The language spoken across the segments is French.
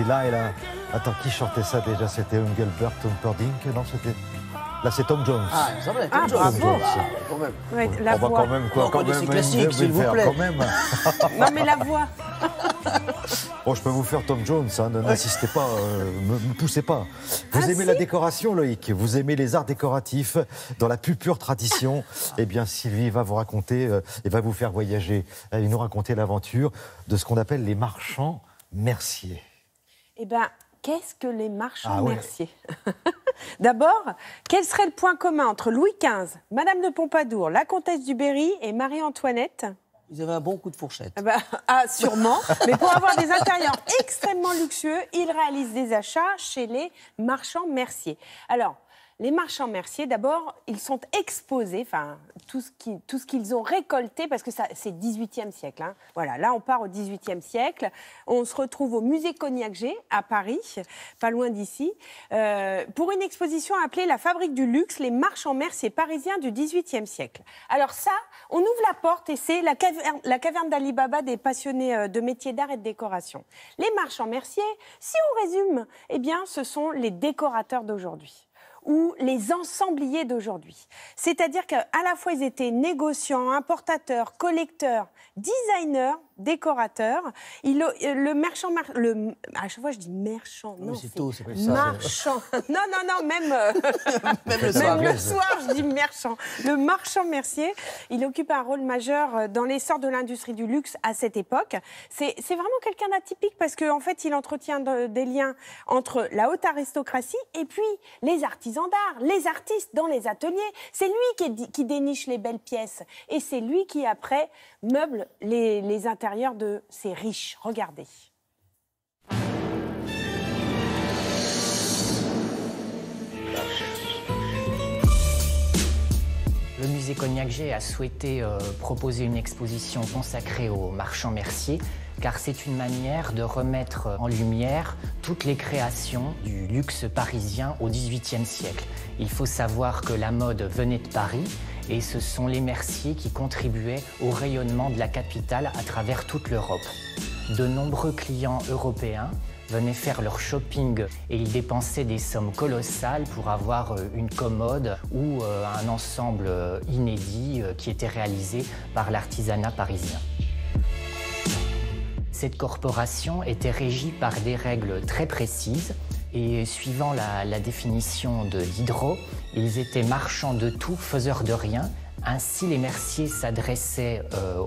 là et là. Attends, qui chantait ça déjà? C'était Engelbert Humperdinck? Non, c'était... Là, c'est Tom Jones. Ah, ça va, Ah, Tom Jones. bravo. Quand même. Ouais, On la va voix. quand même quoi, Non, quand on dit même, c'est classique, s'il vous faire plaît. quand même. Non, mais la voix. Bon, je peux vous faire Tom Jones, hein, n'insistez pas, me poussez pas. Vous Ah, aimez si. la décoration, Loïc? Vous aimez les arts décoratifs dans la plus pure tradition? Eh bien, Sylvie va vous raconter et va vous faire voyager. Elle va nous raconter l'aventure de ce qu'on appelle les marchands merciers. Eh bien, qu'est-ce que les marchands Ah ouais. merciers? D'abord, quel serait le point commun entre Louis XV, Madame de Pompadour, la comtesse du Berry et Marie-Antoinette? Ils avaient un bon coup de fourchette. Eh ben, sûrement. Mais pour avoir des intérieurs extrêmement luxueux, ils réalisent des achats chez les marchands merciers. Alors, les marchands merciers, d'abord, ils sont exposés, enfin, tout ce qu'ils ont récolté, parce que c'est 18e siècle. Hein. Voilà, là, on part au 18e siècle. On se retrouve au musée Cognacq-G, à Paris, pas loin d'ici, pour une exposition appelée La Fabrique du luxe, les marchands merciers parisiens du 18e siècle. Alors ça, on ouvre la porte et c'est la caverne d'Ali Baba des passionnés de métiers d'art et de décoration. Les marchands merciers, si on résume, eh bien, ce sont les décorateurs d'aujourd'hui ou les ensembliers d'aujourd'hui. C'est-à-dire qu'à la fois, ils étaient négociants, importateurs, collecteurs, designers, décorateurs. Le marchand... à chaque fois, je dis marchand. Non, c'est tôt, c'est pas ça. marchand. Non, même Même le même soir. le soir, je dis marchand. Le marchand mercier, il occupe un rôle majeur dans l'essor de l'industrie du luxe à cette époque. C'est vraiment quelqu'un d'atypique parce qu'en fait, il entretient des liens entre la haute aristocratie et puis les artisans d'art, les artistes dans les ateliers. C'est lui qui déniche les belles pièces et c'est lui qui, après, meuble les intérieurs de ces riches. Regardez. Le musée Cognacq-G a souhaité proposer une exposition consacrée aux marchands merciers, car c'est une manière de remettre en lumière toutes les créations du luxe parisien au XVIIIe siècle. Il faut savoir que la mode venait de Paris et ce sont les merciers qui contribuaient au rayonnement de la capitale à travers toute l'Europe. De nombreux clients européens venaient faire leur shopping et ils dépensaient des sommes colossales pour avoir une commode ou un ensemble inédit qui était réalisé par l'artisanat parisien. Cette corporation était régie par des règles très précises et suivant la définition de Diderot, ils étaient marchands de tout, faiseurs de rien. Ainsi, les merciers s'adressaient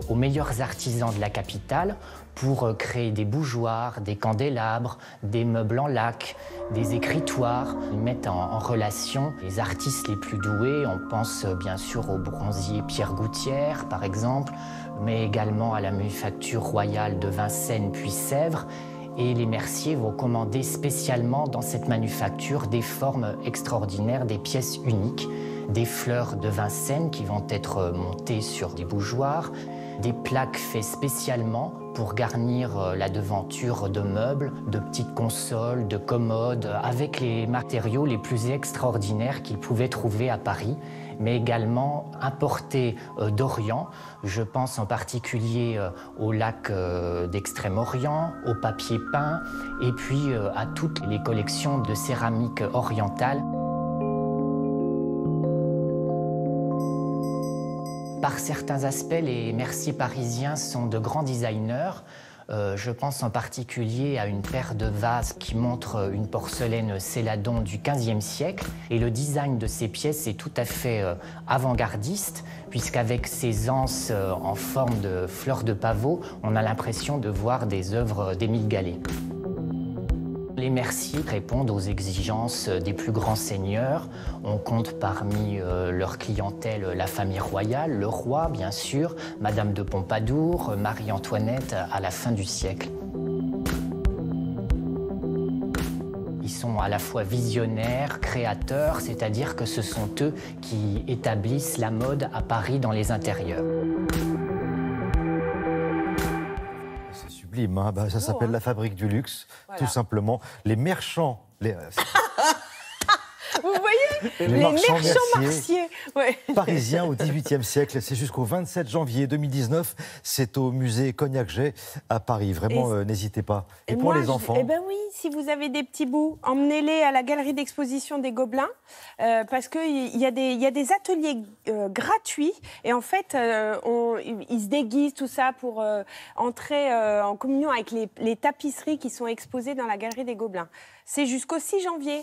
aux meilleurs artisans de la capitale pour créer des bougeoirs, des candélabres, des meubles en laque, des écritoires. Ils mettent en relation les artistes les plus doués. On pense bien sûr au bronzier Pierre Gouttière, par exemple, mais également à la manufacture royale de Vincennes puis Sèvres. Et les merciers vont commander spécialement dans cette manufacture des formes extraordinaires, des pièces uniques, des fleurs de Vincennes qui vont être montées sur des bougeoirs, des plaques faites spécialement pour garnir la devanture de meubles, de petites consoles, de commodes, avec les matériaux les plus extraordinaires qu'ils pouvaient trouver à Paris, mais également importés d'Orient. Je pense en particulier au lac d'Extrême-Orient, au papier peint, et puis à toutes les collections de céramique orientale. Par certains aspects, les merciers parisiens sont de grands designers. Je pense en particulier à une paire de vases qui montre une porcelaine Céladon du XVe siècle. Et le design de ces pièces est tout à fait avant-gardiste, puisqu'avec ces anses en forme de fleurs de pavot, on a l'impression de voir des œuvres d'Émile Gallé. Les merciers répondent aux exigences des plus grands seigneurs. On compte parmi leur clientèle la famille royale, le roi bien sûr, Madame de Pompadour, Marie-Antoinette à la fin du siècle. Ils sont à la fois visionnaires, créateurs, c'est-à-dire que ce sont eux qui établissent la mode à Paris dans les intérieurs. Hein. Bah, ça s'appelle la fabrique du luxe, voilà. Tout simplement. Les marchands... Vous voyez, Les Les marchands marchands merciers. merciers. Ouais. Parisien au XVIIIe siècle. C'est jusqu'au 27 janvier 2019. C'est au musée Cognac-Jay à Paris. Vraiment, n'hésitez pas. Et pour moi, les enfants, eh ben oui, si vous avez des petits bouts, emmenez-les à la galerie d'exposition des Gobelins, parce qu'il y a des ateliers gratuits. Et en fait, ils se déguisent, tout ça, pour entrer en communion avec les tapisseries qui sont exposées dans la galerie des Gobelins. C'est jusqu'au 6 janvier.